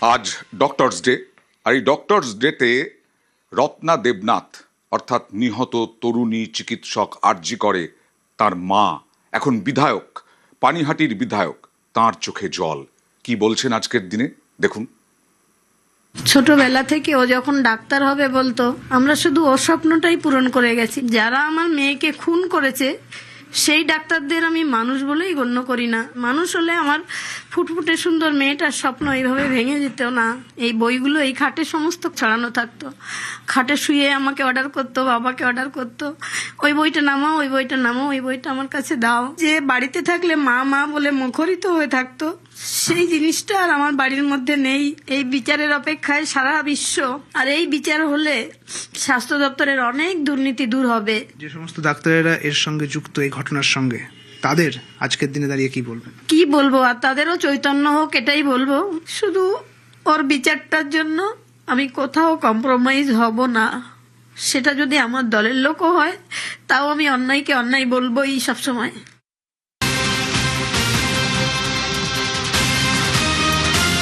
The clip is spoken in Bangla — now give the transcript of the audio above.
আজ ডক্টরস ডে, আর এই ডক্টরস ডেতে রত্না দেবনাথ অর্থাৎ নিহত তরুণী চিকিৎসক আরজি করে তার মা, এখন বিধায়ক, পানিহাটির বিধায়ক, তার চোখে জল। কি বলছেন আজকের দিনে দেখুন। ছোটবেলা থেকে ও যখন ডাক্তার হবে বলতো, আমরা শুধু ওর স্বপ্নটাই পূরণ করে গেছি। যারা আমার মেয়েকে খুন করেছে সেই ডাক্তারদের আমি মানুষ বলেই গণ্য করি না। মানুষ হলে আমার ফুটফুটে সুন্দর মেয়েটার স্বপ্ন এইভাবে ভেঙে যেত না। এই বইগুলো এই খাটে সমস্ত ছড়ানো থাকতো, খাটে শুয়ে আমাকে অর্ডার করতো, বাবাকে অর্ডার করতো, ওই বইটা নামাও, ওই বইটা নামাও, ওই বইটা আমার কাছে দাও। যে বাড়িতে থাকলে মা মা বলে মুখরিত হয়ে থাকতো, সেই জিনিসটা আর আমার বাড়ির মধ্যে নেই। এই বিচারের অপেক্ষায় সারা বিশ্ব। আর এই বিচার হলে স্বাস্থ্য দপ্তরের অনেক দুর্নীতি দূর হবে। যে সমস্ত ডাক্তারেরা এর সঙ্গে যুক্ত, এই ঘটনার সঙ্গে, তাদের আজকের দিনে দাঁড়িয়ে কি বলবেন? কি বলবো, আর তাদেরও চৈতন্য হোক এটাই বলবো। শুধু ওর বিচারটার জন্য আমি কোথাও কম্প্রোমাইজ হব না। সেটা যদি আমার দলের লোকও হয়, তাও আমি অন্যায়কে অন্যায় বলবোই সবসময়।